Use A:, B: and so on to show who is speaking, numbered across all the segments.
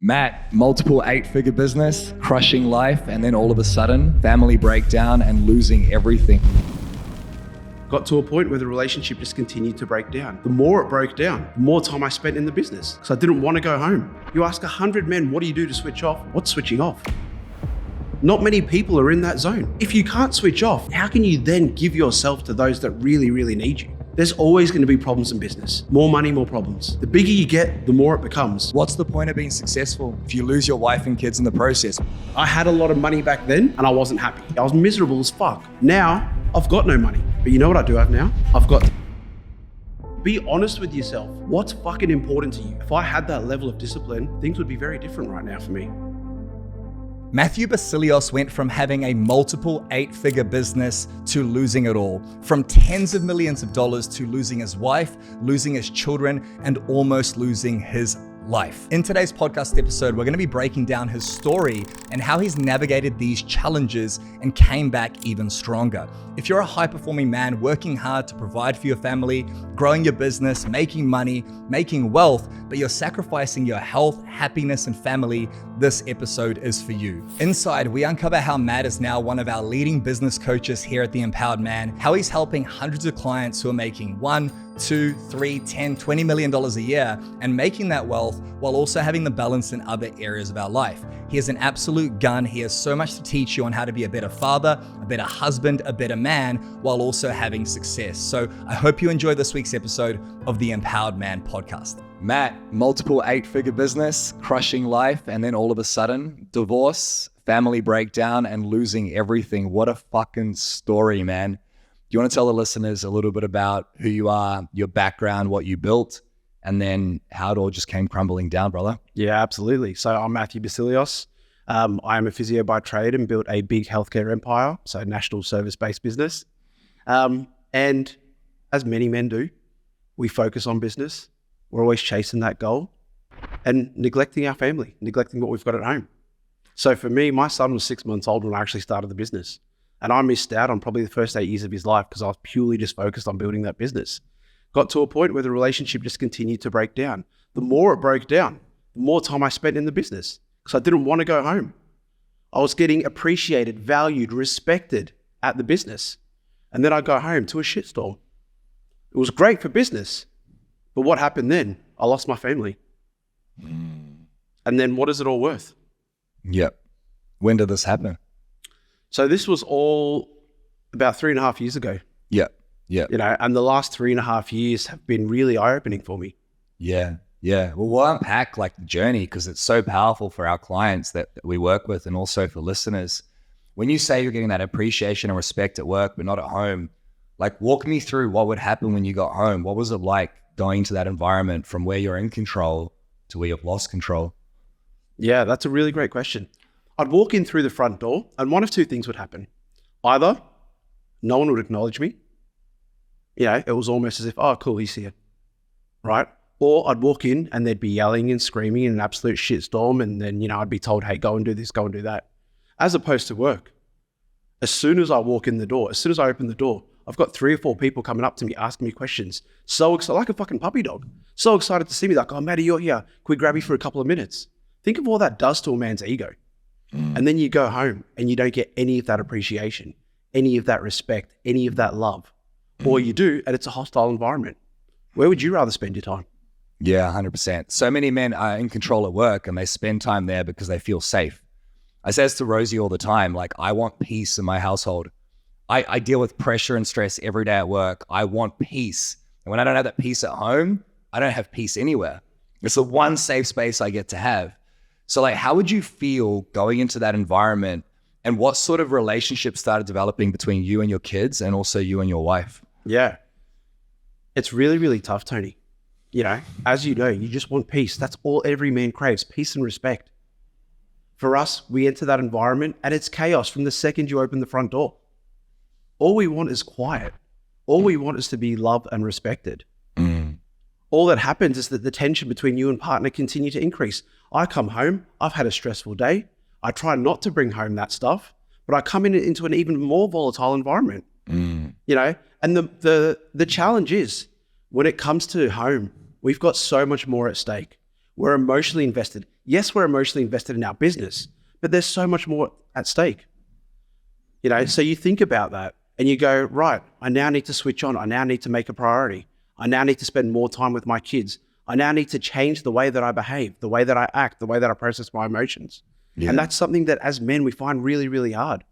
A: Matt, multiple 8-figure business, crushing life, and then all of a sudden, family breakdown and losing everything.
B: Got to a point where the relationship just continued to break down. The more it broke down, the more time I spent in the business because I didn't want to go home. You ask 100 men, what do you do to switch off? What's switching off? Not many people are in that zone. If you can't switch off, how can you then give yourself to those that really, really need you? There's always going to be problems in business. More money, more problems. The bigger you get, the more it becomes.
A: What's the point of being successful if you lose your wife and kids in the process?
B: I had a lot of money back then and I wasn't happy. I was miserable as fuck. Now, I've got no money. But you know what I do have now? I've got... Be honest with yourself. What's fucking important to you? If I had that level of discipline, things would be very different right now for me.
A: Matthew Basilios went from having a multiple 8-figure business to losing it all. From tens of millions of dollars to losing his wife, losing his children, and almost losing his life. In today's podcast episode, we're going to be breaking down his story and how he's navigated these challenges and came back even stronger. If you're a high-performing man working hard to provide for your family, growing your business, making money, making wealth, but you're sacrificing your health, happiness, and family, this episode is for you. Inside, we uncover how Matt is now one of our leading business coaches here at The Empowered Man, how he's helping hundreds of clients who are making $1, $2, $3, $10, $20 million a year and making that wealth while also having the balance in other areas of our life. He is an absolute gun. He has so much to teach you on how to be a better father, a better husband, a better man, while also having success. So I hope you enjoy this week's episode of the Empowered Man podcast. Matt, multiple 8-figure business, crushing life, and then all of a sudden, divorce, family breakdown, and losing everything. What a fucking story, man. Do you want to tell the listeners a little bit about who you are, your background, what you built, and then how it all just came crumbling down, brother?
B: Yeah, absolutely. So I'm Matthew Basilios. I am a physio by trade and built a big healthcare empire, so national service-based business. And as many men do, we focus on business. We're always chasing that goal and neglecting our family, neglecting what we've got at home. So for me, my son was 6 months old when I actually started the business. And I missed out on probably the first 8 years of his life because I was purely just focused on building that business. Got to a point where the relationship just continued to break down. The more it broke down, the more time I spent in the business because I didn't want to go home. I was getting appreciated, valued, respected at the business. And then I go home to a shitstorm. It was great for business. But what happened then? I lost my family. And then what is it all worth?
A: Yep. When did this happen?
B: So this was all about 3.5 years ago.
A: Yeah.
B: And the last 3.5 years have been really eye-opening for me.
A: Yeah. Well, we'll unpack like the journey because it's so powerful for our clients that we work with and also for listeners. When you say you're getting that appreciation and respect at work, but not at home, like walk me through what would happen when you got home. What was it like going to that environment from where you're in control to where you've lost control?
B: Yeah, that's a really great question. I'd walk in through the front door and one of two things would happen. Either no one would acknowledge me. It was almost as if, oh, cool, he's here, right? Or I'd walk in and they'd be yelling and screaming in an absolute shitstorm. And then, I'd be told, hey, go and do this, go and do that. As opposed to work. As soon as I walk in the door, as soon as I open the door, I've got 3 or 4 people coming up to me, asking me questions. So excited, like a fucking puppy dog. So excited to see me, like, oh, Matty, you're here. Can we grab you for a couple of minutes? Think of all that does to a man's ego. And then you go home and you don't get any of that appreciation, any of that respect, any of that love. Or you do, and it's a hostile environment. Where would you rather spend your time?
A: Yeah, 100%. So many men are in control at work and they spend time there because they feel safe. I says to Rosie all the time, like, I want peace in my household. I deal with pressure and stress every day at work. I want peace. And when I don't have that peace at home, I don't have peace anywhere. It's the one safe space I get to have. So like, how would you feel going into that environment and what sort of relationship started developing between you and your kids and also you and your wife?
B: Yeah. It's really, really tough, Tony. As you know, you just want peace. That's all every man craves, peace and respect. For us, we enter that environment and it's chaos from the second you open the front door. All we want is quiet. All we want is to be loved and respected. All that happens is that the tension between you and partner continue to increase. I come home, I've had a stressful day. I try not to bring home that stuff, but I come into an even more volatile environment. And the challenge is when it comes to home, we've got so much more at stake. We're emotionally invested. Yes, we're emotionally invested in our business, but there's so much more at stake. So you think about that and you go, right, I now need to switch on. I now need to make a priority. I now need to spend more time with my kids. I now need to change the way that I behave, the way that I act, the way that I process my emotions. Yeah. And that's something that as men, we find really, really hard.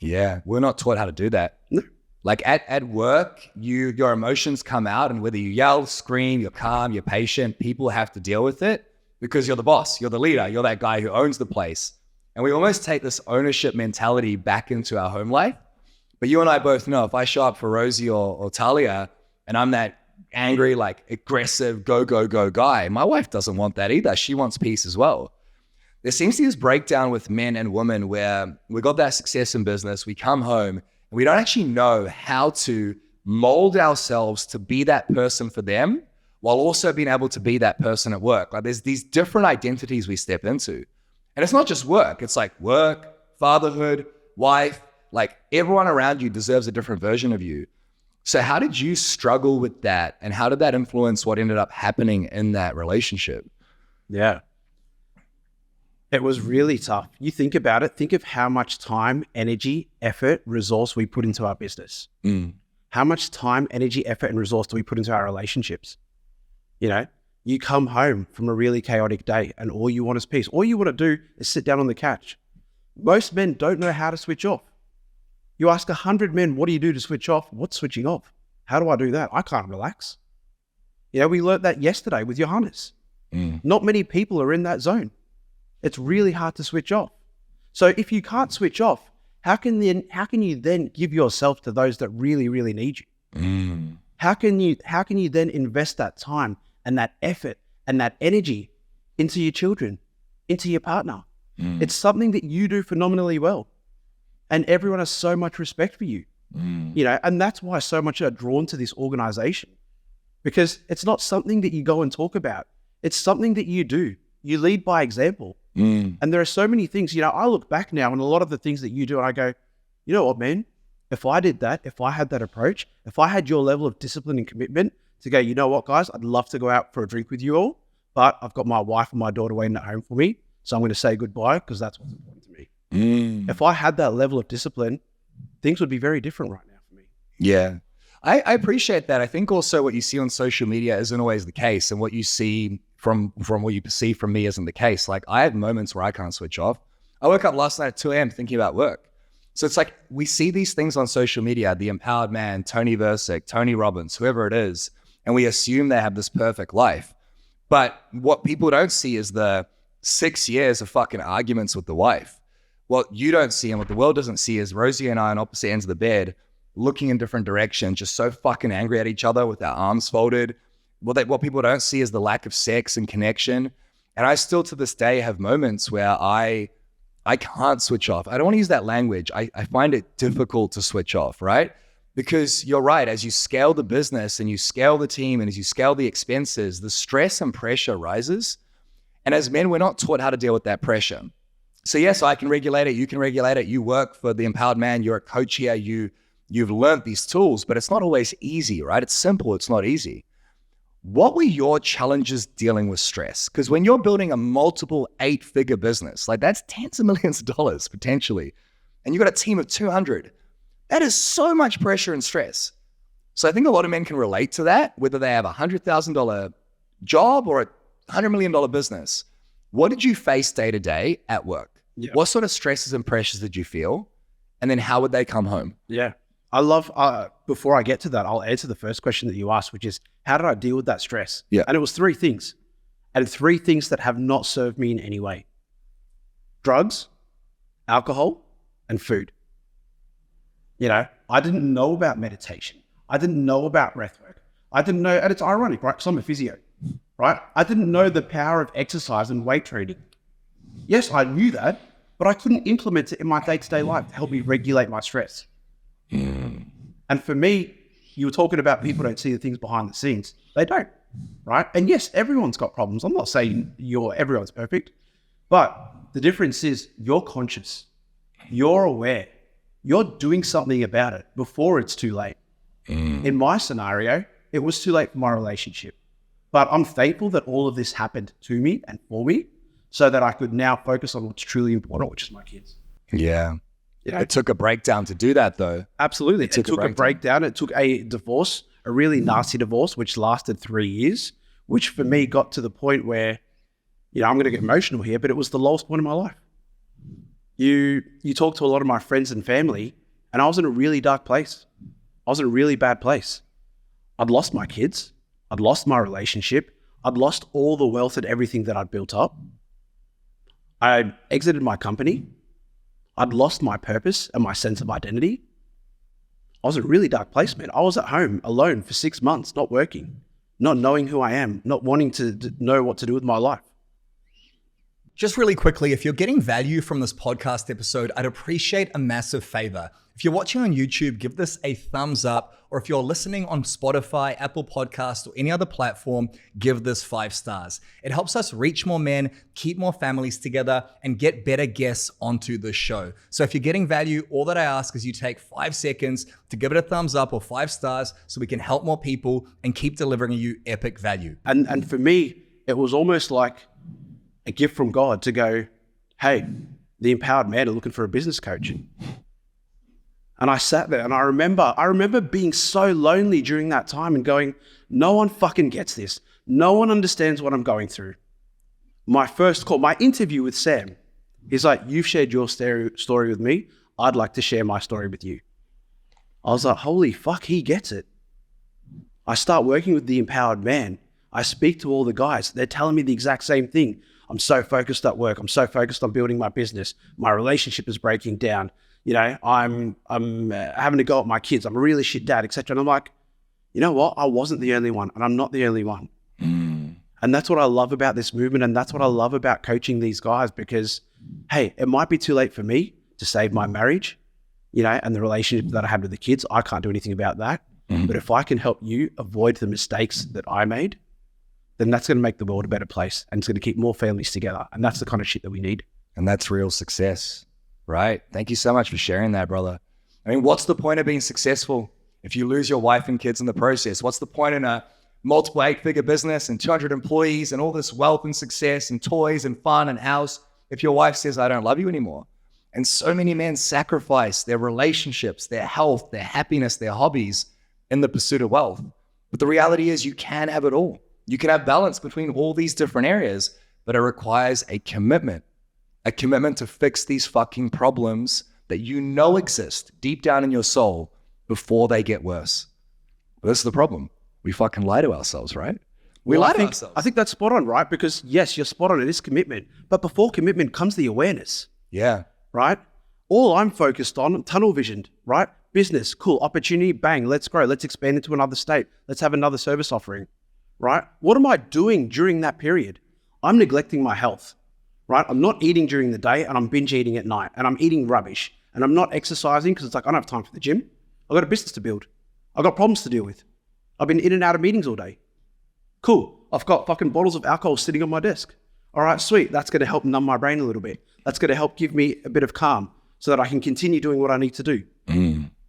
A: Yeah, we're not taught how to do that.
B: No.
A: Like at work, your emotions come out, and whether you yell, scream, you're calm, you're patient, people have to deal with it because you're the boss, you're the leader, you're that guy who owns the place. And we almost take this ownership mentality back into our home life. But you and I both know if I show up for Rosie or Talia and I'm that angry, like aggressive, go guy, my wife doesn't want that either. She wants peace as well. There seems to be this breakdown with men and women where we got that success in business, we come home, and we don't actually know how to mold ourselves to be that person for them while also being able to be that person at work. Like there's these different identities we step into. And it's not just work. It's like work, fatherhood, wife, like everyone around you deserves a different version of you. So how did you struggle with that? And how did that influence what ended up happening in that relationship?
B: Yeah. It was really tough. You think about it, think of how much time, energy, effort, resource we put into our business. How much time, energy, effort, and resource do we put into our relationships? You come home from a really chaotic day and all you want is peace. All you want to do is sit down on the couch. Most men don't know how to switch off. You ask 100 men, what do you do to switch off? What's switching off? How do I do that? I can't relax. We learned that yesterday with Johannes. Not many people are in that zone. It's really hard to switch off. So if you can't switch off, how can you then give yourself to those that really, really need you? How can you then invest that time and that effort and that energy into your children, into your partner? It's something that you do phenomenally well. And everyone has so much respect for you. And that's why so much are drawn to this organization, because it's not something that you go and talk about. It's something that you do. You lead by example. And there are so many things, I look back now and a lot of the things that you do and I go, you know what, man, if I did that, if I had that approach, if I had your level of discipline and commitment to go, you know what, guys, I'd love to go out for a drink with you all, but I've got my wife and my daughter waiting at home for me. So I'm going to say goodbye because that's what's important to me. If I had that level of discipline, things would be very different right now for me.
A: Yeah. I appreciate that. I think also what you see on social media isn't always the case, and what you see from what you perceive from me isn't the case. Like I have moments where I can't switch off. I woke up last night at 2 a.m. thinking about work. So it's like we see these things on social media, the empowered man, Toni Versic, Tony Robbins, whoever it is, and we assume they have this perfect life. But what people don't see is the 6 years of fucking arguments with the wife. What you don't see and what the world doesn't see is Rosie and I on opposite ends of the bed, looking in different directions, just so fucking angry at each other with our arms folded. What people don't see is the lack of sex and connection. And I still to this day have moments where I can't switch off. I don't want to use that language. I find it difficult to switch off, right? Because you're right, as you scale the business and you scale the team and as you scale the expenses, the stress and pressure rises. And as men, we're not taught how to deal with that pressure. So yes, I can regulate it. You can regulate it. You work for the empowered man. You're a coach here. You've learned these tools, but it's not always easy, right? It's simple. It's not easy. What were your challenges dealing with stress? Because when you're building a multiple 8-figure business, like that's tens of millions of dollars potentially, and you've got a team of 200, that is so much pressure and stress. So I think a lot of men can relate to that, whether they have a $100,000 job or a $100 million business. What did you face day to day at work? Yeah. What sort of stresses and pressures did you feel? And then how would they come home?
B: Yeah. I love, before I get to that, I'll answer the first question that you asked, which is, how did I deal with that stress?
A: Yeah.
B: And it was 3 things. And 3 things that have not served me in any way. Drugs, alcohol, and food. I didn't know about meditation. I didn't know about breathwork. I didn't know, and it's ironic, right? Because I'm a physio, right? I didn't know the power of exercise and weight training. Yes, I knew that, but I couldn't implement it in my day-to-day life to help me regulate my stress. And for me, you were talking about people don't see the things behind the scenes. They don't, right? And yes, everyone's got problems. I'm not saying everyone's perfect, but the difference is you're conscious, you're aware, you're doing something about it before it's too late. In my scenario, it was too late for my relationship. But I'm thankful that all of this happened to me and for me so that I could now focus on what's truly important, which is my kids.
A: Yeah.
B: You know?
A: It took a breakdown to do that, though.
B: Absolutely. It took a breakdown. It took a divorce, a really nasty divorce, which lasted 3 years, which for me got to the point where, I'm going to get emotional here, but it was the lowest point in my life. You talk to a lot of my friends and family, and I was in a really dark place. I was in a really bad place. I'd lost my kids. I'd lost my relationship. I'd lost all the wealth and everything that I'd built up. I exited my company. I'd lost my purpose and my sense of identity. I was in a really dark place, man. I was at home alone for 6 months, not working, not knowing who I am, not wanting to know what to do with my life.
A: Just really quickly, if you're getting value from this podcast episode, I'd appreciate a massive favor. If you're watching on YouTube, give this a thumbs up, or if you're listening on Spotify, Apple Podcasts, or any other platform, give this 5 stars. It helps us reach more men, keep more families together, and get better guests onto the show. So if you're getting value, all that I ask is you take 5 seconds to give it a thumbs up or 5 stars so we can help more people and keep delivering you epic value.
B: And for me, it was almost like a gift from God to go, hey, the empowered men are looking for a business coach. And I sat there and I remember being so lonely during that time and going, no one fucking gets this. No one understands what I'm going through. My first call, my interview with Sam, he's like, you've shared your story with me. I'd like to share my story with you. I was like, holy fuck, he gets it. I start working with the empowered man. I speak to all the guys. They're telling me the exact same thing. I'm so focused at work. I'm so focused on building my business. My relationship is breaking down. I'm having to go at my kids. I'm a really shit dad, etc. And I'm like, you know what? I wasn't the only one, and I'm not the only one. And that's what I love about this movement, and that's what I love about coaching these guys, because, hey, it might be too late for me to save my marriage, and the relationship that I had with the kids. I can't do anything about that. But if I can help you avoid the mistakes that I made, then that's going to make the world a better place, and it's going to keep more families together. And that's the kind of shit that we need.
A: And that's real success. Right. Thank you so much for sharing that, brother. I mean, what's the point of being successful if you lose your wife and kids in the process? What's the point in a multiple 8-figure business and 200 employees and all this wealth and success and toys and fun and house if your wife says, I don't love you anymore? And so many men sacrifice their relationships, their health, their happiness, their hobbies in the pursuit of wealth. But the reality is you can have it all. You can have balance between all these different areas, but it requires a commitment to fix these fucking problems that exist deep down in your soul before they get worse. But this is the problem. We fucking lie to ourselves, right? We lie to ourselves.
B: I think that's spot on, right? Because yes, you're spot on. It is commitment. But before commitment comes the awareness.
A: Yeah.
B: Right? All I'm focused on, tunnel visioned, right? Business, cool. Opportunity, bang. Let's grow. Let's expand into another state. Let's have another service offering, right? What am I doing during that period? I'm neglecting my health. Right? I'm not eating during the day and I'm binge eating at night, and I'm eating rubbish, and I'm not exercising because it's like, I don't have time for the gym. I've got a business to build. I've got problems to deal with. I've been in and out of meetings all day. Cool. I've got fucking bottles of alcohol sitting on my desk. All right, sweet. That's going to help numb my brain a little bit. That's going to help give me a bit of calm so that I can continue doing what I need to do.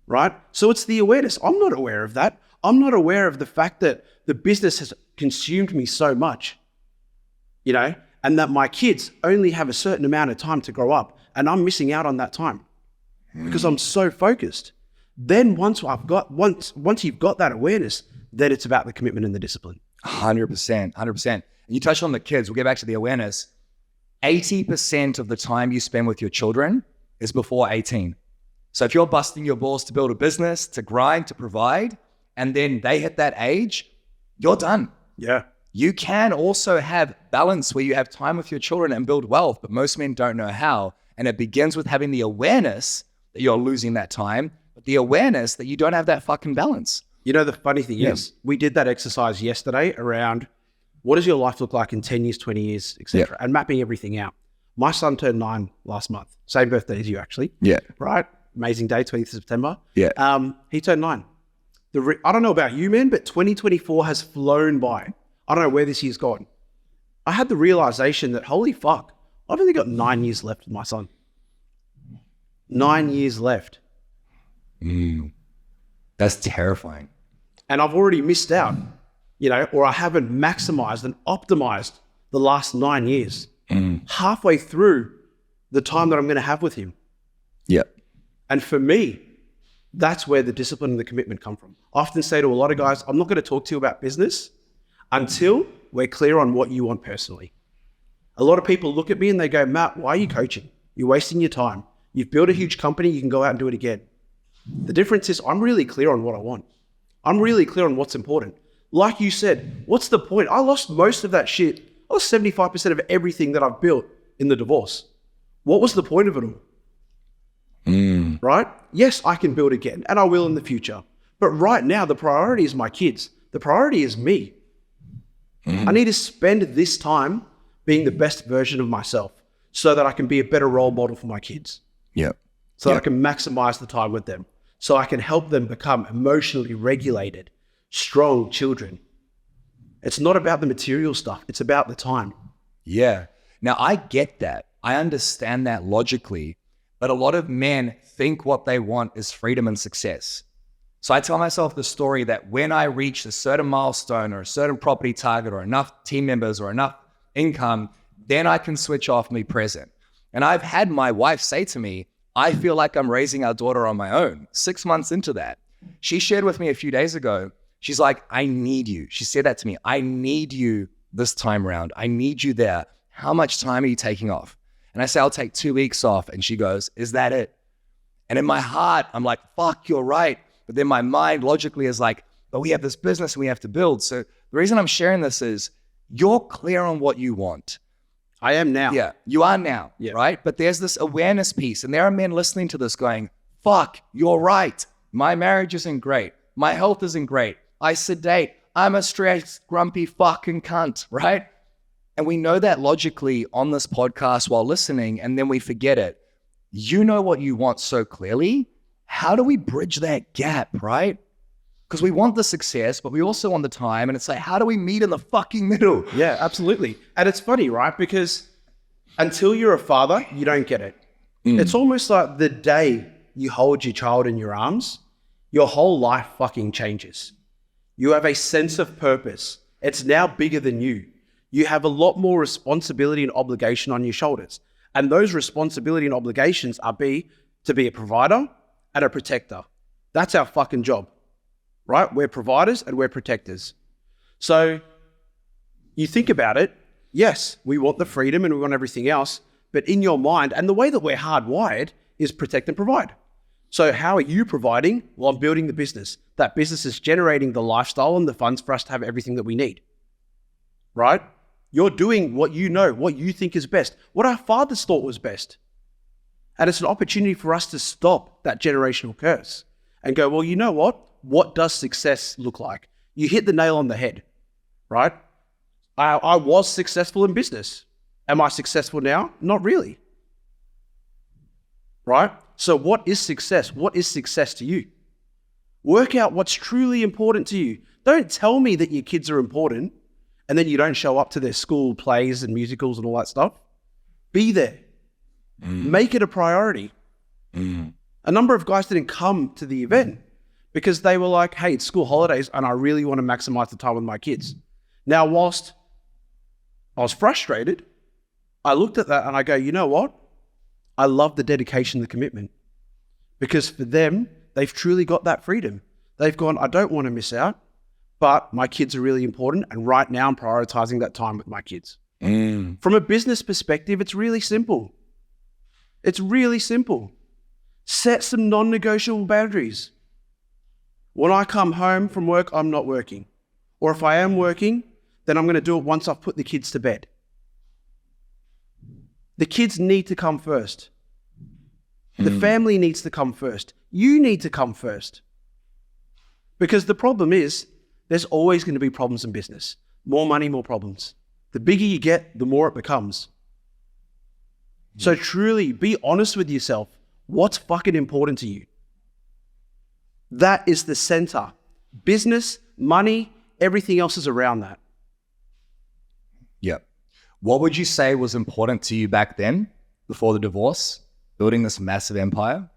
B: Right? So it's the awareness. I'm not aware of that. I'm not aware of the fact that the business has consumed me so much, and that my kids only have a certain amount of time to grow up, and I'm missing out on that time because I'm so focused. Then once you've got that awareness, then it's about the commitment and the discipline.
A: 100%. And you touched on the kids. We'll get back to the awareness. 80% of the time you spend with your children is before 18. So if you're busting your balls to build a business, to grind, to provide, and then they hit that age, you're done.
B: Yeah.
A: You can also have balance where you have time with your children and build wealth, but most men don't know how. And it begins with having the awareness that you're losing that time, but the awareness that you don't have that fucking balance.
B: The funny thing is, we did that exercise yesterday around what does your life look like in 10 years, 20 years, etc., and mapping everything out. My son turned 9 last month. Same birthday as you, actually.
A: Yeah.
B: Right? Amazing day, 20th of September.
A: Yeah.
B: He turned 9. I don't know about you, man, but 2024 has flown by. I don't know where this year's gone. I had the realization that, holy fuck, I've only got 9 years left with my son. 9 years left.
A: That's terrifying.
B: And I've already missed out. or I haven't maximized and optimized the last 9 years, halfway through the time that I'm going to have with him.
A: Yeah.
B: And for me, that's where the discipline and the commitment come from. I often say to a lot of guys, I'm not going to talk to you about business until we're clear on what you want personally. A lot of people look at me and they go, Matt, why are you coaching? You're wasting your time. You've built a huge company, you can go out and do it again. The difference is I'm really clear on what I want. I'm really clear on what's important. Like you said, what's the point? I lost most of that shit. I lost 75% of everything that I've built in the divorce. What was the point of it all? Right? Yes, I can build again, and I will in the future. But right now, the priority is my kids. The priority is me. I need to spend this time being the best version of myself so that I can be a better role model for my kids.
A: Yeah.
B: So that I can maximize the time with them. So I can help them become emotionally regulated, strong children. It's not about the material stuff. It's about the time.
A: Yeah. Now, I get that. I understand that logically. But a lot of men think what they want is freedom and success. So I tell myself the story that when I reach a certain milestone or a certain property target or enough team members or enough income, then I can switch off and be present. And I've had my wife say to me, I feel like I'm raising our daughter on my own. 6 months into that, she shared with me a few days ago, she's like, I need you. She said that to me. I need you this time around. I need you there. How much time are you taking off? And I say, I'll take 2 weeks off. And she goes, is that it? And in my heart, I'm like, fuck, you're right. But then my mind logically is like, but we have this business and we have to build. So the reason I'm sharing this is you're clear on what you want.
B: I am now.
A: Yeah, you are now, right? But there's this awareness piece. And there are men listening to this going, fuck, you're right. My marriage isn't great. My health isn't great. I sedate. I'm a stressed, grumpy fucking cunt, right? And we know that logically on this podcast while listening, and then we forget it. You know what you want so clearly. How do we bridge that gap, right? Because we want the success, but we also want the time. And it's like, how do we meet in the fucking middle?
B: Yeah, absolutely. And it's funny, right? Because until you're a father, you don't get it. It's almost like the day you hold your child in your arms, your whole life fucking changes. You have a sense of purpose. It's now bigger than you. You have a lot more responsibility and obligation on your shoulders. And those responsibility and obligations are to be a provider and a protector. That's our fucking job, right? We're providers and we're protectors. So you think about it, yes, we want the freedom and we want everything else, but in your mind, and the way that we're hardwired is protect and provide. So how are you providing? Well, I'm building the business. That business is generating the lifestyle and the funds for us to have everything that we need, right? You're doing what you know, what you think is best, what our fathers thought was best. And it's an opportunity for us to stop that generational curse and go, well, you know what? What does success look like? You hit the nail on the head, right? I was successful in business. Am I successful now? Not really, right? So what is success? What is success to you? Work out what's truly important to you. Don't tell me that your kids are important and then you don't show up to their school plays and musicals and all that stuff. Be there. Make it a priority. A number of guys didn't come to the event because they were like, hey, it's school holidays and I really want to maximize the time with my kids. Now, whilst I was frustrated, I looked at that and I go, you know what? I love the dedication, the commitment. Because for them, they've truly got that freedom. They've gone, I don't want to miss out, but my kids are really important. And right now I'm prioritizing that time with my kids. From a business perspective, it's really simple. It's really simple. Set some non-negotiable boundaries. When I come home from work, I'm not working. Or if I am working, then I'm going to do it once I've put the kids to bed. The kids need to come first. The family needs to come first. You need to come first. Because the problem is, there's always going to be problems in business. More money, more problems. The bigger you get, the more it becomes. So truly, be honest with yourself. What's fucking important to you? That is the center. Business, money, everything else is around that.
A: Yep. What would you say was important to you back then, before the divorce, building this massive empire,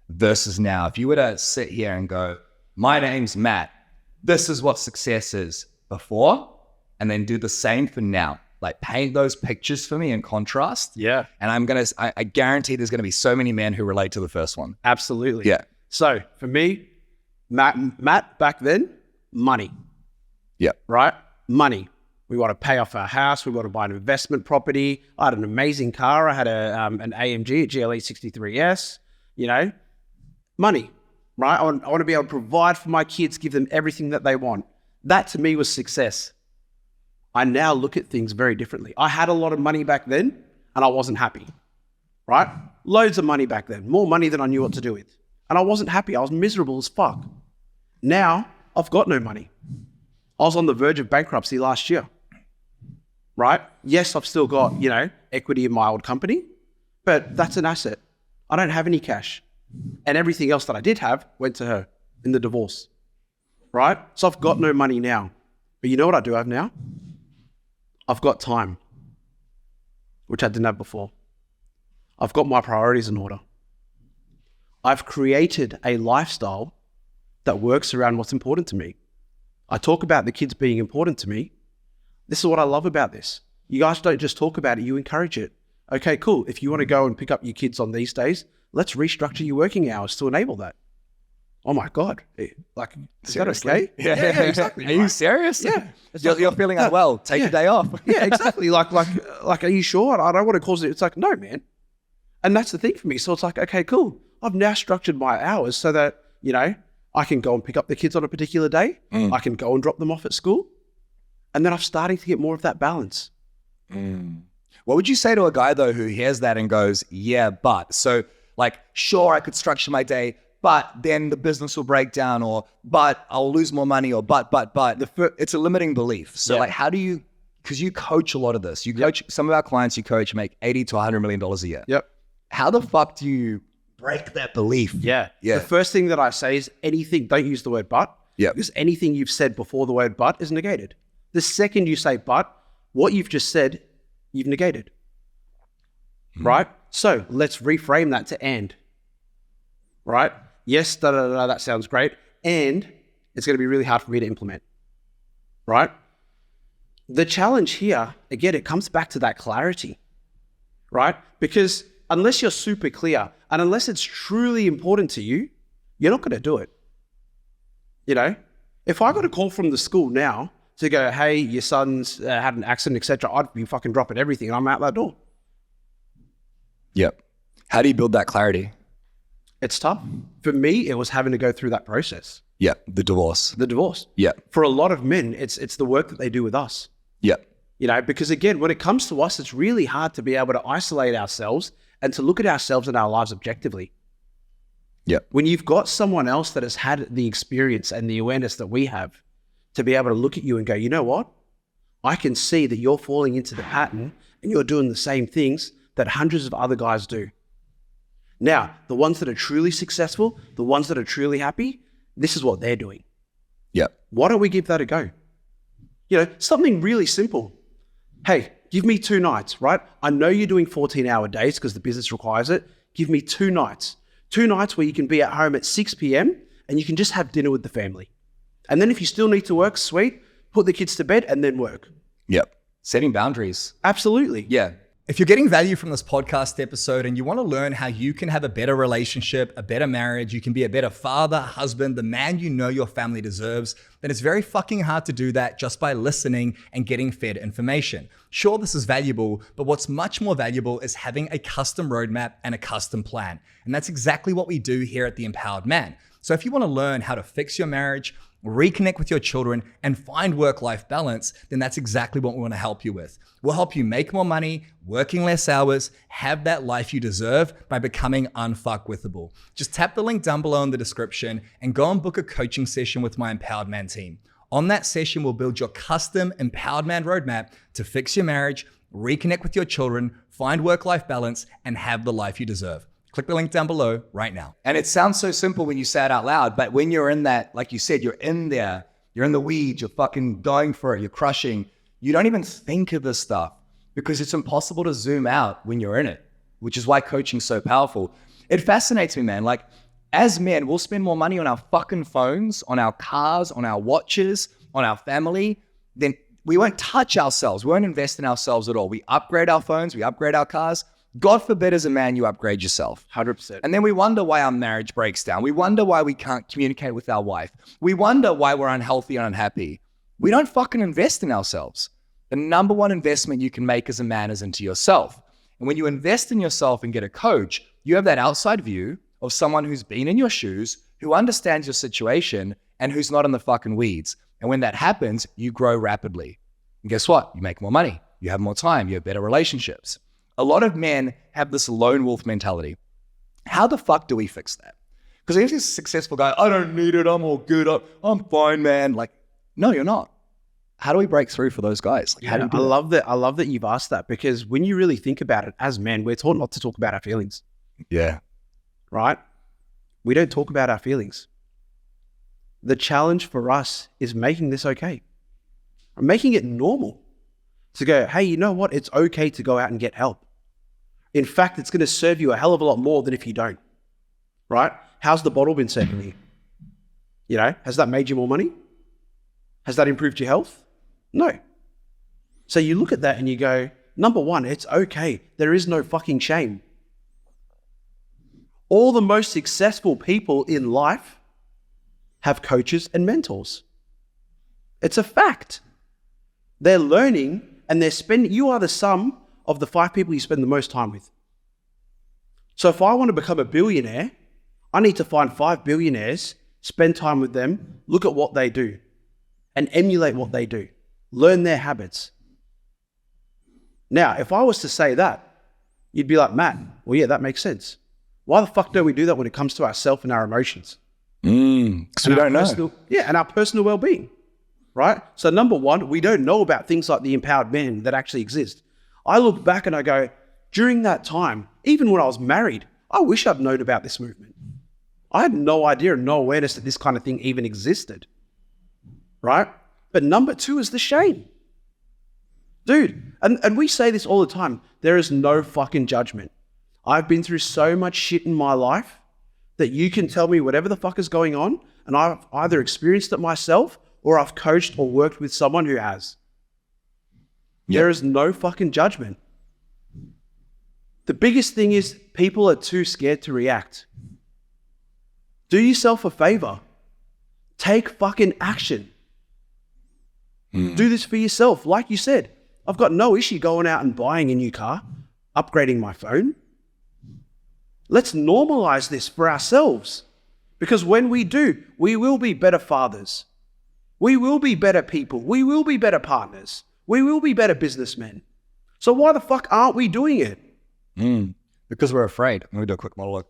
A: versus now? If you were to sit here and go, my name's Matt, this is what success is. before and then do the same for now. Like paint those pictures for me in contrast.
B: Yeah.
A: And I guarantee there's going to be so many men who relate to the first one.
B: Absolutely.
A: Yeah.
B: So for me, Matt back then, money.
A: Yeah.
B: Right? Money. We want to pay off our house. We want to buy an investment property. I had an amazing car. I had an AMG, a GLE 63S, money, right? I want to be able to provide for my kids, give them everything that they want. That to me was success. I now look at things very differently. I had a lot of money back then and I wasn't happy, right? Loads of money back then, more money than I knew what to do with. And I wasn't happy. I was miserable as fuck. Now I've got no money. I was on the verge of bankruptcy last year, right? Yes, I've still got, equity in my old company, but that's an asset. I don't have any cash. And everything else that I did have went to her in the divorce, right? So I've got no money now. But you know what I do have now? I've got time, which I didn't have before. I've got my priorities in order. I've created a lifestyle that works around what's important to me. I talk about the kids being important to me. This is what I love about this. You guys don't just talk about it, you encourage it. Okay, cool. If you want to go and pick up your kids on these days, let's restructure your working hours to enable that. Oh my God. Like, is
A: Seriously?
B: that okay?
A: Yeah,
B: exactly.
A: Are you serious?
B: Yeah.
A: You're feeling unwell. Take a day off.
B: Yeah, exactly. Like, are you sure? I don't want to cause it. It's like, no, man. And that's the thing for me. So it's like, okay, cool. I've now structured my hours so that, I can go and pick up the kids on a particular day. I can go and drop them off at school. And then I'm starting to get more of that balance.
A: What would you say to a guy though who hears that and goes, yeah, but so like, sure, I could structure my day, but then the business will break down, or but I'll lose more money, or but it's a limiting belief. So like, how do you, because you coach a lot of this, you coach some of our clients, you coach make $80 to $100 million a year.
B: Yep.
A: How the fuck do you break that belief?
B: Yeah.
A: Yeah.
B: The first thing that I say is anything, don't use the word but.
A: Yeah.
B: Because anything you've said before the word but is negated. The second you say but, what you've just said, you've negated. Right? So let's reframe that to and. Right? Yes, that sounds great. And it's going to be really hard for me to implement. Right? The challenge here, again, it comes back to that clarity. Right? Because unless you're super clear and unless it's truly important to you, you're not going to do it. If I got a call from the school now to go, hey, your son's had an accident, etc., I'd be fucking dropping everything and I'm out that door.
A: Yep. How do you build that clarity?
B: It's tough. For me, it was having to go through that process.
A: Yeah. The divorce.
B: Yeah. For a lot of men, it's the work that they do with us.
A: Yeah.
B: Because again, when it comes to us, it's really hard to be able to isolate ourselves and to look at ourselves and our lives objectively.
A: Yeah.
B: When you've got someone else that has had the experience and the awareness that we have, to be able to look at you and go, you know what? I can see that you're falling into the pattern and you're doing the same things that hundreds of other guys do. Now, the ones that are truly successful, the ones that are truly happy, this is what they're doing.
A: Yeah.
B: Why don't we give that a go? Something really simple. Hey, give me 2 nights, right? I know you're doing 14-hour days because the business requires it. Give me 2 nights. 2 nights where you can be at home at 6 p.m. and you can just have dinner with the family. And then if you still need to work, sweet, put the kids to bed and then work.
A: Yep. Setting boundaries.
B: Absolutely.
A: Yeah. If you're getting value from this podcast episode and you want to learn how you can have a better relationship, a better marriage, you can be a better father, husband, the man you know your family deserves, then it's very fucking hard to do that just by listening and getting fed information. Sure, this is valuable, but what's much more valuable is having a custom roadmap and a custom plan. And that's exactly what we do here at The Empowered Man. So if you want to learn how to fix your marriage, reconnect with your children, and find work-life balance, then that's exactly what we want to help you with. We'll help you make more money, working less hours, have that life you deserve by becoming unfuckwithable. Just tap the link down below in the description and go and book a coaching session with my Empowered Man team. On that session, we'll build your custom Empowered Man roadmap to fix your marriage, reconnect with your children, find work-life balance, and have the life you deserve. Click the link down below right now. And it sounds so simple when you say it out loud, but when you're in that, like you said, you're in there, you're in the weeds, you're fucking going for it, you're crushing. You don't even think of this stuff because it's impossible to zoom out when you're in it, which is why coaching's so powerful. It fascinates me, man. Like as men, we'll spend more money on our fucking phones, on our cars, on our watches, on our family, then we won't touch ourselves. We won't invest in ourselves at all. We upgrade our phones, we upgrade our cars. God forbid as a man, you upgrade yourself.
B: 100%.
A: And then we wonder why our marriage breaks down. We wonder why we can't communicate with our wife. We wonder why we're unhealthy and unhappy. We don't fucking invest in ourselves. The number one investment you can make as a man is into yourself. And when you invest in yourself and get a coach, you have that outside view of someone who's been in your shoes, who understands your situation, and who's not in the fucking weeds. And when that happens, you grow rapidly. And guess what? You make more money. You have more time. You have better relationships. A lot of men have this lone wolf mentality. How the fuck do we fix that? Because if you're a successful guy, I don't need it. I'm all good. I'm fine, man. Like, no, you're not. How do we break through for those guys? Like, how do you do that?
B: I love that you've asked that, because when you really think about it, as men, we're taught not to talk about our feelings.
A: Yeah.
B: Right? We don't talk about our feelings. The challenge for us is making this okay. Making it normal to go, hey, you know what? It's okay to go out and get help. In fact, it's going to serve you a hell of a lot more than if you don't. Right? How's the bottle been serving you? You know, has that made you more money? Has that improved your health? No. So you look at that and you go, number one, it's okay. There is no fucking shame. All the most successful people in life have coaches and mentors. It's a fact. They're learning and they're spending, you are the sum of the 5 people you spend the most time with. So if I want to become a billionaire, I need to find 5 billionaires, spend time with them, look at what they do, and emulate what they do. Learn their habits. Now, if I was to say that, you'd be like, Matt, well, yeah, that makes sense. Why the fuck don't we do that when it comes to ourselves and our emotions?
A: Because we don't know.
B: And our personal well-being, right? So number one, we don't know about things like the empowered men that actually exist. I look back and I go, during that time, even when I was married, I wish I'd known about this movement. I had no idea and no awareness that this kind of thing even existed, right? But number two is the shame. Dude, and we say this all the time, there is no fucking judgment. I've been through so much shit in my life that you can tell me whatever the fuck is going on, and I've either experienced it myself or I've coached or worked with someone who has. Yep. There is no fucking judgment. The biggest thing is people are too scared to react. Do yourself a favor. Take fucking action. Do this for yourself. Like you said, I've got no issue going out and buying a new car, upgrading my phone. Let's normalize this for ourselves, because when we do, we will be better fathers. We will be better people. We will be better partners. We will be better businessmen. So why the fuck aren't we doing it?
A: Because we're afraid. Let me do a quick monologue.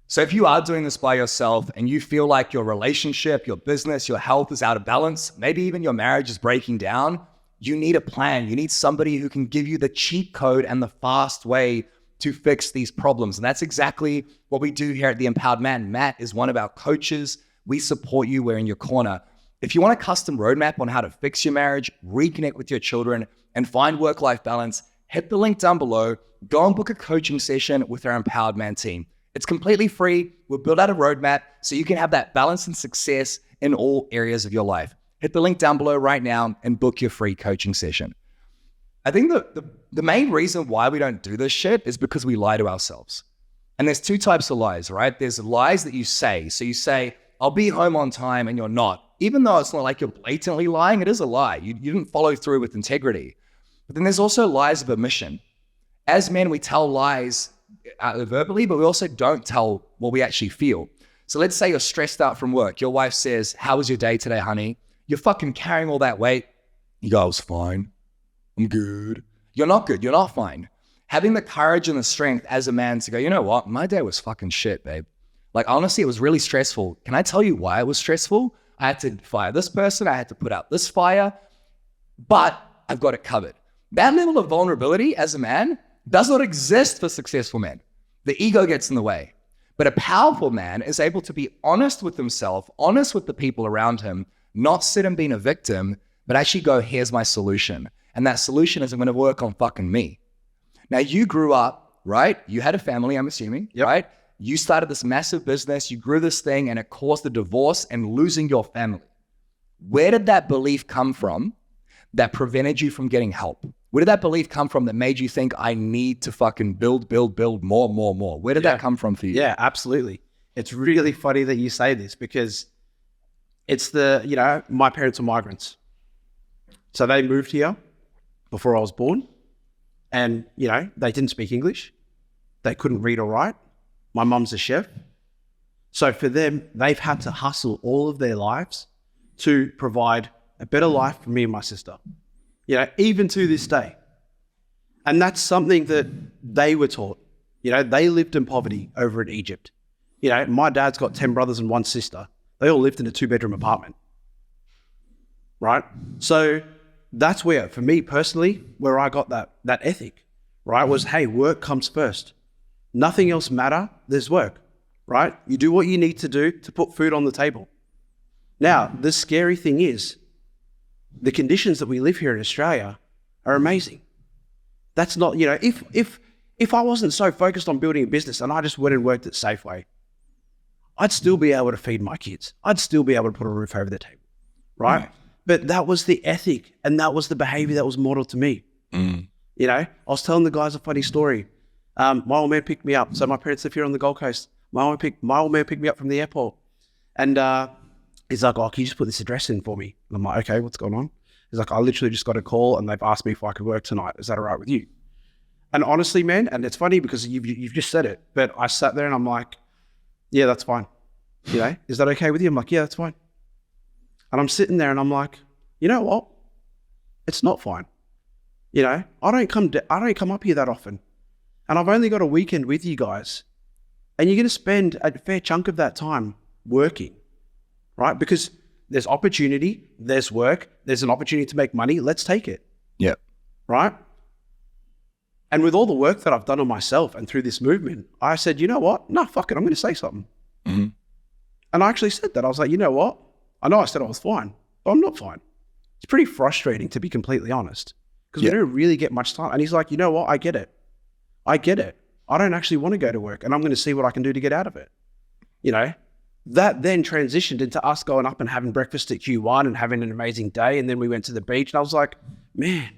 A: So if you are doing this by yourself and you feel like your relationship, your business, your health is out of balance, maybe even your marriage is breaking down, you need a plan. You need somebody who can give you the cheat code and the fast way to fix these problems. And that's exactly what we do here at The Empowered Man. Matt is one of our coaches. We support you. We're in your corner. If you want a custom roadmap on how to fix your marriage, reconnect with your children, and find work-life balance, hit the link down below. Go and book a coaching session with our Empowered Man team. It's completely free. We'll build out a roadmap so you can have that balance and success in all areas of your life. Hit the link down below right now and book your free coaching session. I think the main reason why we don't do this shit is because we lie to ourselves. And there's 2 types of lies, right? There's lies that you say. So you say, I'll be home on time, and you're not. Even though it's not like you're blatantly lying, it is a lie. You didn't follow through with integrity. But then there's also lies of omission. As men, we tell lies verbally, but we also don't tell what we actually feel. So let's say you're stressed out from work. Your wife says, how was your day today, honey? You're fucking carrying all that weight. You go, I was fine. I'm good. You're not good. You're not fine. Having the courage and the strength as a man to go, you know what? My day was fucking shit, babe. Like, honestly, it was really stressful. Can I tell you why it was stressful? I had to fire this person. I had to put out this fire, but I've got it covered. That level of vulnerability as a man does not exist for successful men. The ego gets in the way. But a powerful man is able to be honest with himself, honest with the people around him, not sit and being a victim, but actually go, here's my solution. And that solution is I'm going to work on fucking me. Now, you grew up, right? You had a family, I'm assuming, right? You started this massive business, you grew this thing, and it caused a divorce and losing your family. Where did that belief come from that prevented you from getting help? Where did that belief come from that made you think I need to fucking build more? Where did that come from for you?
B: Yeah, absolutely. It's really funny that you say this because it's my parents are migrants. So they moved here before I was born and, they didn't speak English. They couldn't read or write. My mum's a chef. So for them, they've had to hustle all of their lives to provide a better life for me and my sister, even to this day. And that's something that they were taught. They lived in poverty over in Egypt. My dad's got 10 brothers and 1 sister. They all lived in a 2-bedroom apartment, right? So that's where, for me personally, where I got that ethic, right, was, hey, work comes first. Nothing else matter, there's work, right? You do what you need to do to put food on the table. Now, the scary thing is, the conditions that we live here in Australia are amazing. That's not, if I wasn't so focused on building a business and I just went and worked at Safeway, I'd still be able to feed my kids. I'd still be able to put a roof over their table, right? But that was the ethic and that was the behavior that was modeled to me. I was telling the guys a funny story. My old man picked me up. So my parents live here on the Gold Coast. My old man picked me up from the airport. And he's like, oh, can you just put this address in for me? And I'm like, okay, what's going on? He's like, I literally just got a call and they've asked me if I could work tonight. Is that all right with you? And honestly, man, and it's funny because you've just said it, but I sat there and I'm like, yeah, that's fine. Is that okay with you? I'm like, yeah, that's fine. And I'm sitting there and I'm like, you know what? It's not fine. I don't come up here that often. And I've only got a weekend with you guys. And you're going to spend a fair chunk of that time working, right? Because there's opportunity, there's work, there's an opportunity to make money. Let's take it.
A: Yeah.
B: Right? And with all the work that I've done on myself and through this movement, I said, you know what? No, fuck it. I'm going to say something. And I actually said that. I was like, you know what? I know I said I was fine, but I'm not fine. It's pretty frustrating, to be completely honest, because we don't really get much time. And he's like, you know what? I get it. I don't actually want to go to work and I'm going to see what I can do to get out of it. That then transitioned into us going up and having breakfast at Q1 and having an amazing day. And then we went to the beach and I was like, man,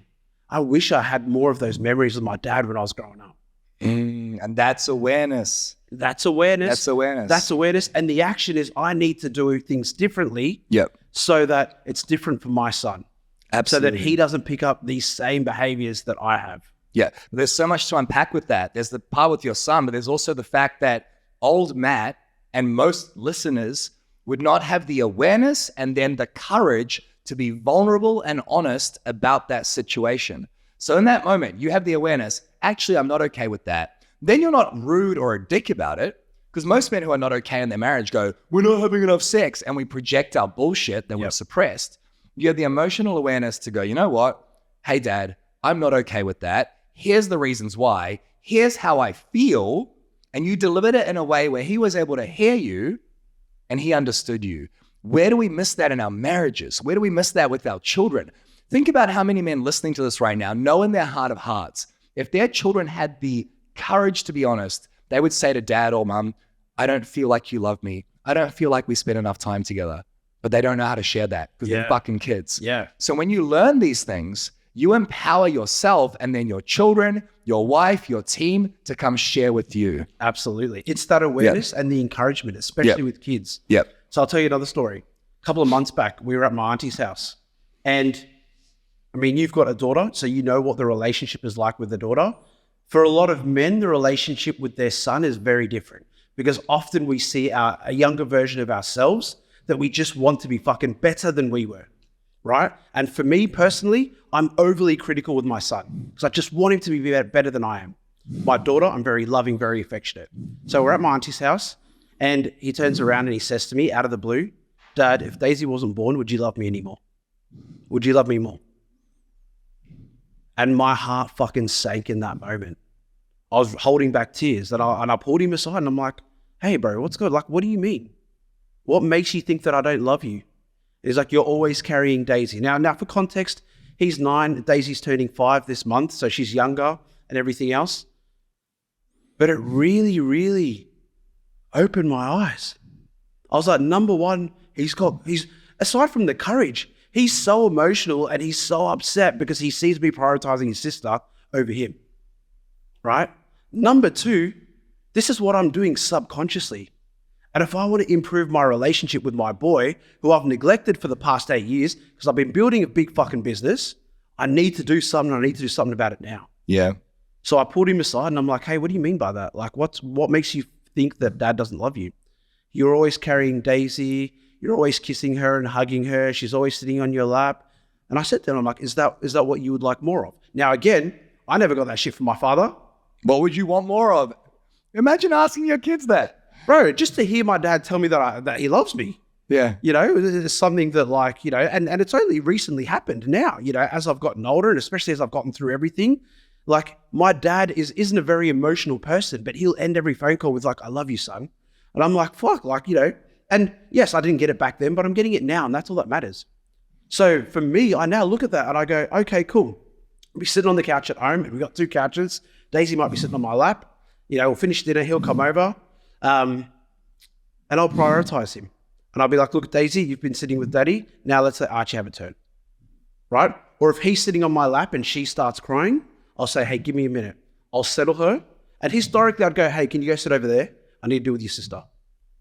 B: I wish I had more of those memories with my dad when I was growing up.
A: And that's awareness.
B: That's awareness. And the action is I need to do things differently so that it's different for my son.
A: Absolutely.
B: So that he doesn't pick up these same behaviors that I have.
A: Yeah, there's so much to unpack with that. There's the part with your son, but there's also the fact that old Matt and most listeners would not have the awareness and then the courage to be vulnerable and honest about that situation. So in that moment, you have the awareness, actually, I'm not okay with that. Then you're not rude or a dick about it, because most men who are not okay in their marriage go, we're not having enough sex, and we project our bullshit that we've suppressed. You have the emotional awareness to go, you know what? Hey, Dad, I'm not okay with that. Here's the reasons why. Here's how I feel. And you delivered it in a way where he was able to hear you and he understood you. Where do we miss that in our marriages? Where do we miss that with our children? Think about how many men listening to this right now know in their heart of hearts, if their children had the courage to be honest, they would say to dad or mom, I don't feel like you love me. I don't feel like we spend enough time together. But they don't know how to share that because they're fucking kids.
B: Yeah.
A: So when you learn these things, you empower yourself and then your children, your wife, your team to come share with you.
B: Absolutely. It's that awareness and the encouragement, especially with kids.
A: Yep.
B: So I'll tell you another story. A couple of months back, we were at my auntie's house. And I mean, you've got a daughter, so you know what the relationship is like with the daughter. For a lot of men, the relationship with their son is very different because often we see a younger version of ourselves that we just want to be fucking better than we were. Right? And for me personally, I'm overly critical with my son because I just want him to be better than I am. My daughter, I'm very loving, very affectionate. So we're at my auntie's house and he turns around and he says to me out of the blue, Dad, if Daisy wasn't born, would you love me anymore? Would you love me more? And my heart fucking sank in that moment. I was holding back tears and I pulled him aside and I'm like, hey bro, what's good? Like, what do you mean? What makes you think that I don't love you? It's like, you're always carrying Daisy. Now for context, he's 9, Daisy's turning 5 this month, so she's younger and everything else. But it really, really opened my eyes. I was like, number one, he's aside from the courage, He's so emotional and he's so upset because he sees me prioritizing his sister over him, right? Number two, this is what I'm doing subconsciously. And if I want to improve my relationship with my boy, who I've neglected for the past 8 years, because I've been building a big fucking business, I need to do something. I need to do something about it now.
A: Yeah.
B: So I pulled him aside and I'm like, hey, what do you mean by that? Like, what makes you think that dad doesn't love you? You're always carrying Daisy. You're always kissing her and hugging her. She's always sitting on your lap. And I said to him, I'm like, is that what you would like more of? Now, again, I never got that shit from my father.
A: What would you want more of? Imagine asking your kids that.
B: Bro, just to hear my dad tell me that he loves me.
A: Yeah.
B: You know, it's something that like, you know, and it's only recently happened now, you know, as I've gotten older and especially as I've gotten through everything. Like my dad isn't a very emotional person, but he'll end every phone call with like, I love you, son. And I'm like, fuck, like, you know, and yes, I didn't get it back then, but I'm getting it now and that's all that matters. So for me, I now look at that and I go, okay, cool. We'll be sitting on the couch at home and we've got 2 couches. Daisy might be sitting on my lap. You know, we'll finish dinner, he'll come over. And I'll prioritize him. And I'll be like, look, Daisy, you've been sitting with daddy. Now let's let Archie have a turn. Right? Or if he's sitting on my lap and she starts crying, I'll say, hey, give me a minute. I'll settle her. And historically, I'd go, hey, can you go sit over there? I need to deal with your sister.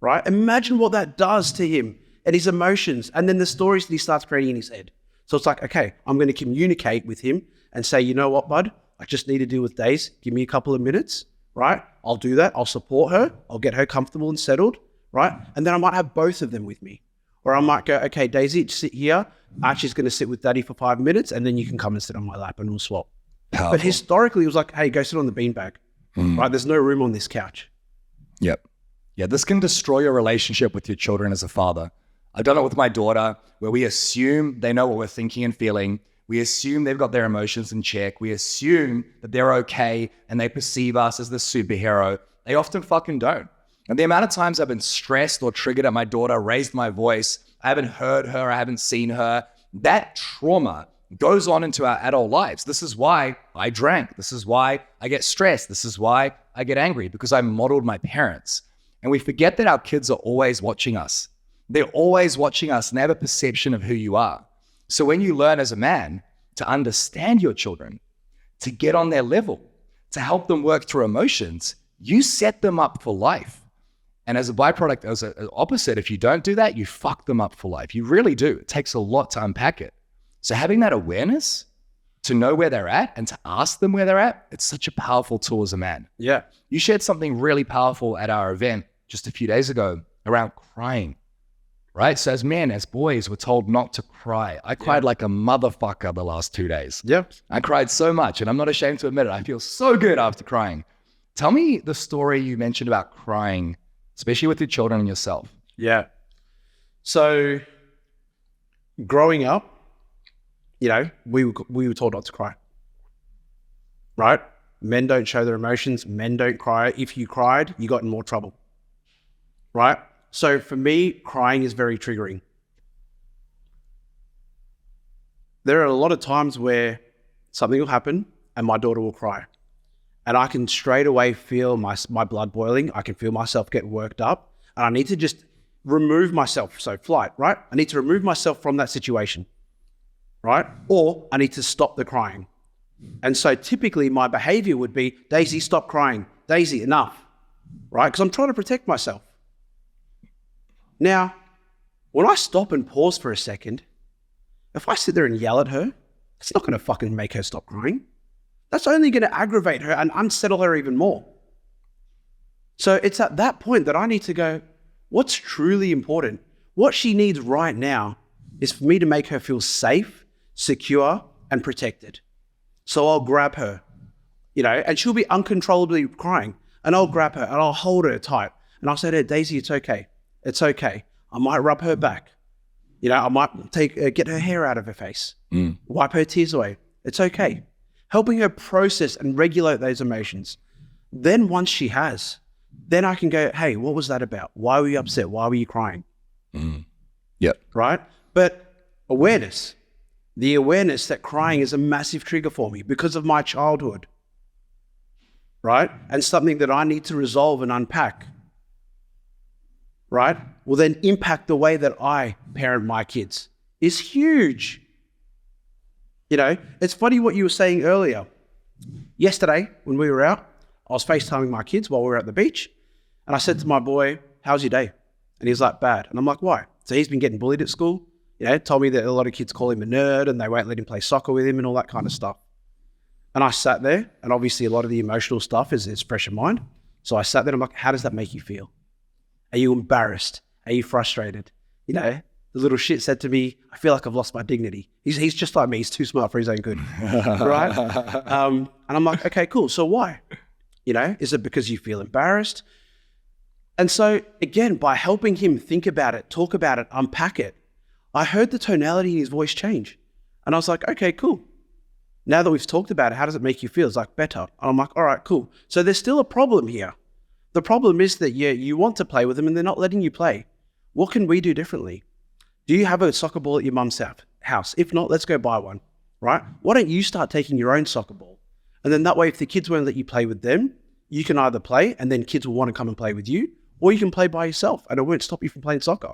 B: Right? Imagine what that does to him and his emotions. And then the stories that he starts creating in his head. So it's like, okay, I'm going to communicate with him and say, you know what, bud? I just need to deal with Daisy. Give me a couple of minutes. Right? I'll do that. I'll support her. I'll get her comfortable and settled. Right? And then I might have both of them with me. Or I might go, okay, Daisy, sit here. Archie's going to sit with daddy for 5 minutes and then you can come and sit on my lap and we'll swap.
A: Powerful.
B: But historically, it was like, hey, go sit on the beanbag. Right? There's no room on this couch.
A: Yep. Yeah, this can destroy your relationship with your children as a father. I've done it with my daughter where we assume they know what we're thinking and feeling. We assume they've got their emotions in check. We assume that they're okay and they perceive us as the superhero. They often fucking don't. And the amount of times I've been stressed or triggered at my daughter, raised my voice, I haven't heard her, I haven't seen her, that trauma goes on into our adult lives. This is why I drank. This is why I get stressed. This is why I get angry, because I modeled my parents. And we forget that our kids are always watching us. They're always watching us and they have a perception of who you are. So when you learn as a man to understand your children, to get on their level, to help them work through emotions, you set them up for life. And as a byproduct, as an opposite, if you don't do that, you fuck them up for life. You really do. It takes a lot to unpack it. So having that awareness to know where they're at and to ask them where they're at, it's such a powerful tool as a man.
B: Yeah.
A: You shared something really powerful at our event just a few days ago around crying, right? So as men, as boys, we're told not to cry. I cried like a motherfucker the last 2 days.
B: Yeah.
A: I cried so much and I'm not ashamed to admit it. I feel so good after crying. Tell me the story you mentioned about crying, especially with your children and yourself.
B: Yeah. So growing up, you know, we were told not to cry, right? Men don't show their emotions. Men don't cry. If you cried, you got in more trouble, right? So for me, crying is very triggering. There are a lot of times where something will happen and my daughter will cry. And I can straight away feel my blood boiling. I can feel myself get worked up. And I need to just remove myself. So flight, right? I need to remove myself from that situation, right? Or I need to stop the crying. And so typically my behavior would be, Daisy, stop crying. Daisy, enough, right? Because I'm trying to protect myself. Now, when I stop and pause for a second, if I sit there and yell at her, it's not going to fucking make her stop crying. That's only going to aggravate her and unsettle her even more. So it's at that point that I need to go, what's truly important? What she needs right now is for me to make her feel safe, secure, and protected. So I'll grab her, you know, and she'll be uncontrollably crying. And I'll grab her and I'll hold her tight. And I'll say to her, Daisy, it's okay. It's okay. I might rub her back. You know, I might get her hair out of her face, wipe her tears away. It's okay. Helping her process and regulate those emotions. Then once she has, then I can go, hey, what was that about? Why were you upset? Why were you crying?
A: Yep.
B: Right? But awareness, the awareness that crying is a massive trigger for me because of my childhood, right? And something that I need to resolve and unpack, right? Will then impact the way that I parent my kids is huge. You know, it's funny what you were saying earlier. Yesterday, when we were out, I was FaceTiming my kids while we were at the beach. And I said to my boy, how's your day? And he's like, bad. And I'm like, why? So he's been getting bullied at school. You know, told me that a lot of kids call him a nerd and they won't let him play soccer with him and all that kind of stuff. And I sat there, and obviously a lot of the emotional stuff is fresh in mind. So I sat there and I'm like, how does that make you feel? Are you embarrassed? Are you frustrated? You know, the little shit said to me, I feel like I've lost my dignity. He's just like me. He's too smart for his own good, right? And I'm like, okay, cool. So why? You know, is it because you feel embarrassed? And so again, by helping him think about it, talk about it, unpack it, I heard the tonality in his voice change. And I was like, okay, cool. Now that we've talked about it, how does it make you feel? It's like, better. And I'm like, all right, cool. So there's still a problem here. The problem is that you want to play with them and they're not letting you play. What can we do differently? Do you have a soccer ball at your mum's house? If not, let's go buy one, right? Why don't you start taking your own soccer ball? And then that way, if the kids won't let you play with them, you can either play and then kids will want to come and play with you, or you can play by yourself and it won't stop you from playing soccer.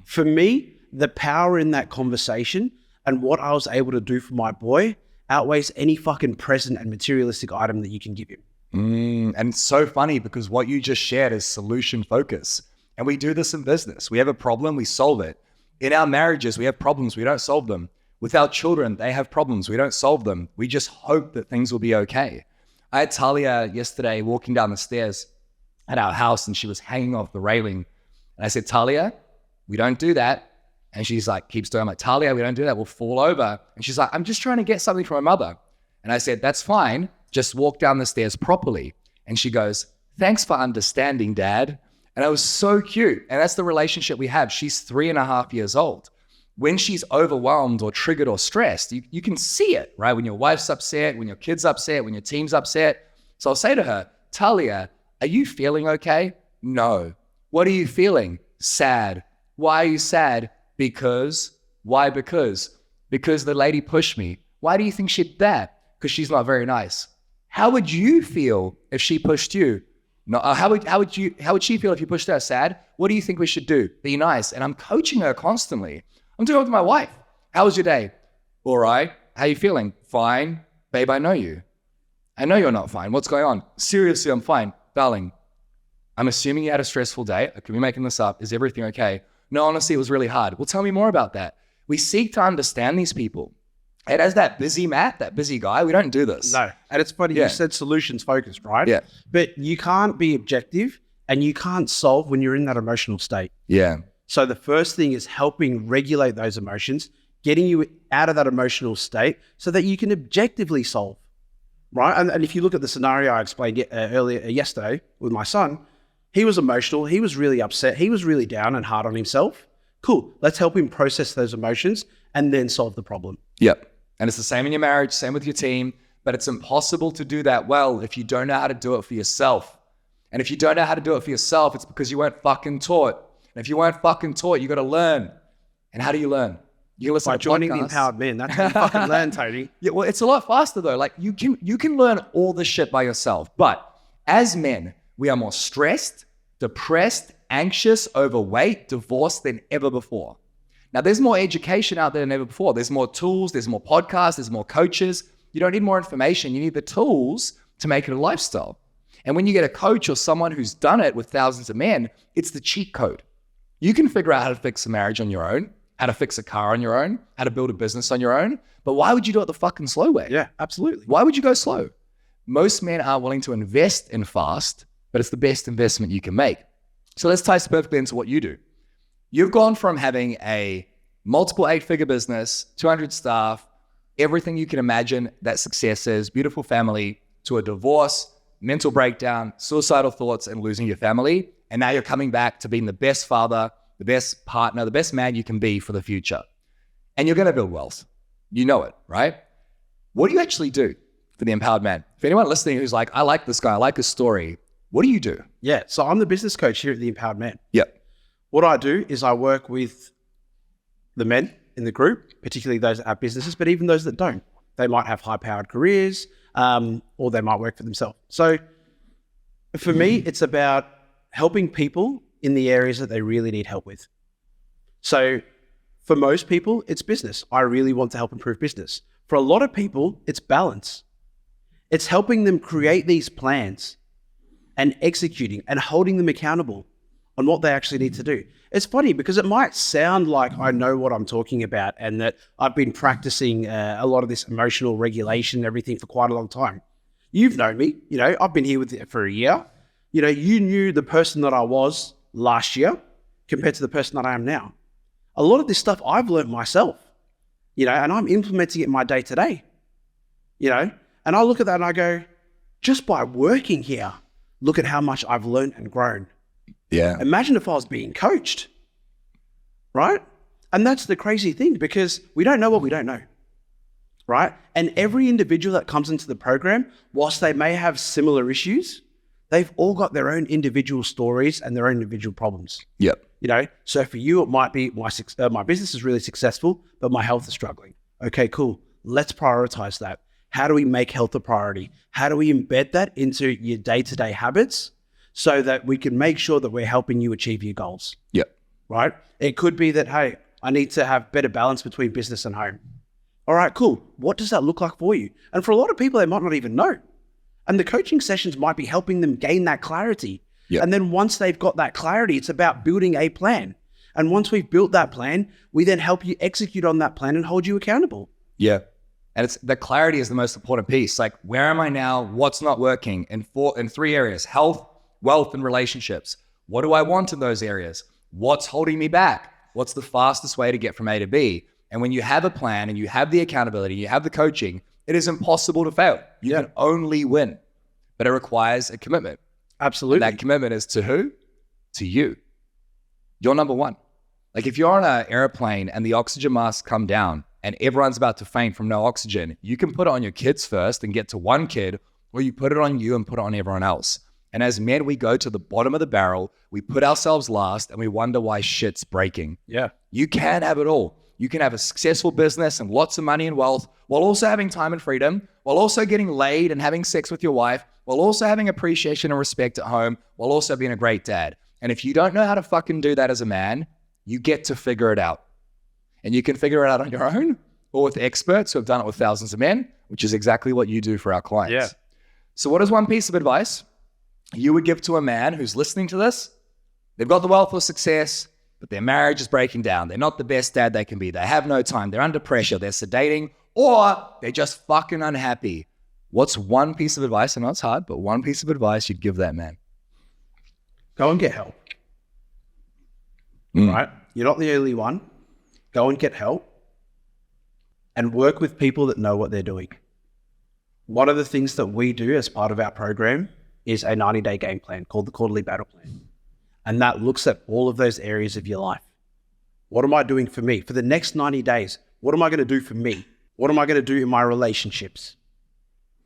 B: For me, the power in that conversation and what I was able to do for my boy outweighs any fucking present and materialistic item that you can give him.
A: And it's so funny because what you just shared is solution focus. And we do this in business. We have a problem, we solve it. In our marriages, we have problems, we don't solve them. With our children, they have problems, we don't solve them. We just hope that things will be okay. I had Talia yesterday walking down the stairs at our house and she was hanging off the railing. And I said, Talia, we don't do that. And she's like, keeps doing. I'm like, Talia, we don't do that. We'll fall over. And she's like, I'm just trying to get something from my mother. And I said, that's fine. Just walk down the stairs properly. And she goes, thanks for understanding, Dad. And it was so cute. And that's the relationship we have. She's 3.5 years old. When she's overwhelmed or triggered or stressed, you can see it, right? When your wife's upset, when your kid's upset, when your team's upset. So I'll say to her, Talia, are you feeling okay? No. What are you feeling? Sad. Why are you sad? Because. Why because? Because the lady pushed me. Why do you think she did that? Because she's not very nice. How would you feel if she pushed you? No, how would she feel if you pushed her? Sad. What do you think we should do? Be nice. And I'm coaching her constantly. I'm talking to my wife. How was your day? All right. How you feeling? Fine. Babe, I know you. I know you're not fine. What's going on? Seriously, I'm fine. Darling, I'm assuming you had a stressful day. I could be making this up. Is everything okay? No, honestly, it was really hard. Well, tell me more about that. We seek to understand these people. And as that busy Matt, that busy guy, we don't do this.
B: No. And it's funny, you said solutions focused, right?
A: Yeah.
B: But you can't be objective and you can't solve when you're in that emotional state.
A: Yeah.
B: So the first thing is helping regulate those emotions, getting you out of that emotional state so that you can objectively solve, right? And if you look at the scenario I explained earlier yesterday with my son, he was emotional, he was really upset, he was really down and hard on himself. Cool, let's help him process those emotions and then solve the problem.
A: Yep. And it's the same in your marriage, same with your team, but it's impossible to do that well if you don't know how to do it for yourself. And if you don't know how to do it for yourself, it's because you weren't fucking taught. And if you weren't fucking taught, you got to learn. And how do you learn? You listen
B: by
A: to
B: joining
A: podcasts.
B: the Empowered Men. That's how you fucking learn, Tony.
A: Yeah, well, it's a lot faster though. Like you can learn all this shit by yourself. But as men, we are more stressed, depressed, anxious, overweight, divorced than ever before. Now, there's more education out there than ever before. There's more tools, there's more podcasts, there's more coaches. You don't need more information. You need the tools to make it a lifestyle. And when you get a coach or someone who's done it with thousands of men, it's the cheat code. You can figure out how to fix a marriage on your own, how to fix a car on your own, how to build a business on your own. But why would you do it the fucking slow way?
B: Yeah, absolutely.
A: Why would you go slow? Most men are willing to invest in fast, but it's the best investment you can make. So let's tie this perfectly into what you do. You've gone from having a multiple 8-figure business, 200 staff, everything you can imagine that success is, beautiful family, to a divorce, mental breakdown, suicidal thoughts, and losing your family. And now you're coming back to being the best father, the best partner, the best man you can be for the future. And you're going to build wealth. You know it, right? What do you actually do for the empowered man? If anyone listening who's like, I like this guy, I like his story, what do you do?
B: Yeah, so I'm the business coach here at the Empowered Man.
A: Yep.
B: What I do is I work with the men in the group, particularly those that have businesses, but even those that don't. They might have high-powered careers, or they might work for themselves. So for me, it's about helping people in the areas that they really need help with. So For most people, it's business. I really want to help improve business. For a lot of people, it's balance. It's helping them create these plans and executing and holding them accountable on what they actually need to do. It's funny because it might sound like I know what I'm talking about and that I've been practicing a lot of this emotional regulation and everything for quite a long time. You've known me, I've been here with you for a year. You knew the person that I was last year compared to the person that I am now. A lot of this stuff I've learned myself, and I'm implementing it in my day to day, and I look at that and I go, just by working here, look at how much I've learned and grown.
A: Yeah.
B: Imagine if I was being coached, right? And that's the crazy thing because we don't know what we don't know, right? And every individual that comes into the program, whilst they may have similar issues, they've all got their own individual stories and their own individual problems.
A: Yep.
B: So for you, it might be my business is really successful, but my health is struggling. Okay, cool. Let's prioritize that. How do we make health a priority? How do we embed that into your day-to-day habits so that we can make sure that we're helping you achieve your goals?
A: Yep.
B: Right? It could be that, hey, I need to have better balance between business and home. All right, cool. What does that look like for you? And for a lot of people, they might not even know. And the coaching sessions might be helping them gain that clarity. Yep. And then once they've got that clarity, it's about building a plan. And once we've built that plan, we then help you execute on that plan and hold you accountable.
A: Yeah. And it's the clarity is the most important piece. Like, where am I now? What's not working? In 3 areas: health, wealth, and relationships. What do I want in those areas? What's holding me back? What's the fastest way to get from A to B? And when you have a plan and you have the accountability, you have the coaching, it is impossible to fail. You can only win, but it requires a commitment.
B: Absolutely.
A: And that commitment is to who? To you. You're number one. Like, if you're on an airplane and the oxygen masks come down and everyone's about to faint from no oxygen, you can put it on your kids first and get to one kid, or you put it on you and put it on everyone else. And as men, we go to the bottom of the barrel, we put ourselves last, and we wonder why shit's breaking.
B: Yeah.
A: You can have it all. You can have a successful business and lots of money and wealth while also having time and freedom, while also getting laid and having sex with your wife, while also having appreciation and respect at home, while also being a great dad. And if you don't know how to fucking do that as a man, you get to figure it out. And you can figure it out on your own or with experts who have done it with thousands of men, which is exactly what you do for our clients.
B: Yeah.
A: So what is one piece of advice you would give to a man who's listening to this? They've got the wealth or success, but their marriage is breaking down. They're not the best dad they can be. They have no time. They're under pressure. They're sedating, or they're just fucking unhappy. What's one piece of advice? I know it's hard, but one piece of advice you'd give that man?
B: Go and get help. Right? You're not the only one. Go and get help and work with people that know what they're doing. One of the things that we do as part of our program is a 90-day game plan called the Quarterly Battle Plan. And that looks at all of those areas of your life. What am I doing for me? For the next 90 days, what am I going to do for me? What am I going to do in my relationships?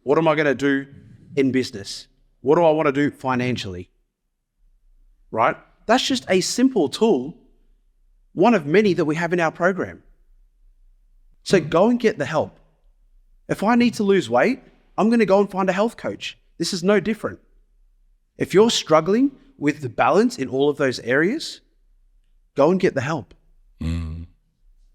B: What am I going to do in business? What do I want to do financially? Right? That's just a simple tool, one of many that we have in our program. So go and get the help. If I need to lose weight, I'm going to go and find a health coach. This is no different. If you're struggling with the balance in all of those areas, go and get the help.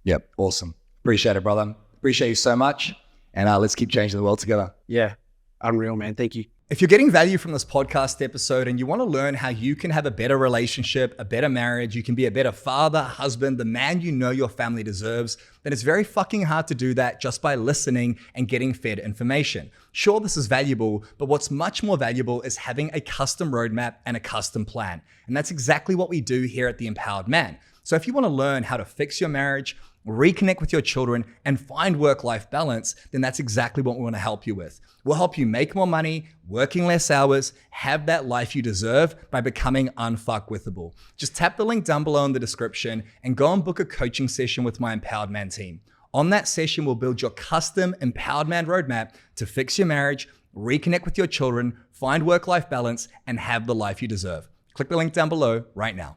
A: Yep. Awesome. Appreciate it, brother. Appreciate you so much. And let's keep changing the world together.
B: Yeah. Unreal, man. Thank you.
A: If you're getting value from this podcast episode and you want to learn how you can have a better relationship, a better marriage, you can be a better father, husband, the man you know your family deserves, then it's very fucking hard to do that just by listening and getting fed information. Sure, this is valuable, but what's much more valuable is having a custom roadmap and a custom plan. And that's exactly what we do here at The Empowered Man. So if you want to learn how to fix your marriage, reconnect with your children, and find work-life balance, then that's exactly what we want to help you with. We'll help you make more money, working less hours, have that life you deserve by becoming unfuckwithable. Just tap the link down below in the description and go and book a coaching session with my Empowered Man team. On that session, we'll build your custom Empowered Man roadmap to fix your marriage, reconnect with your children, find work-life balance, and have the life you deserve. Click the link down below right now.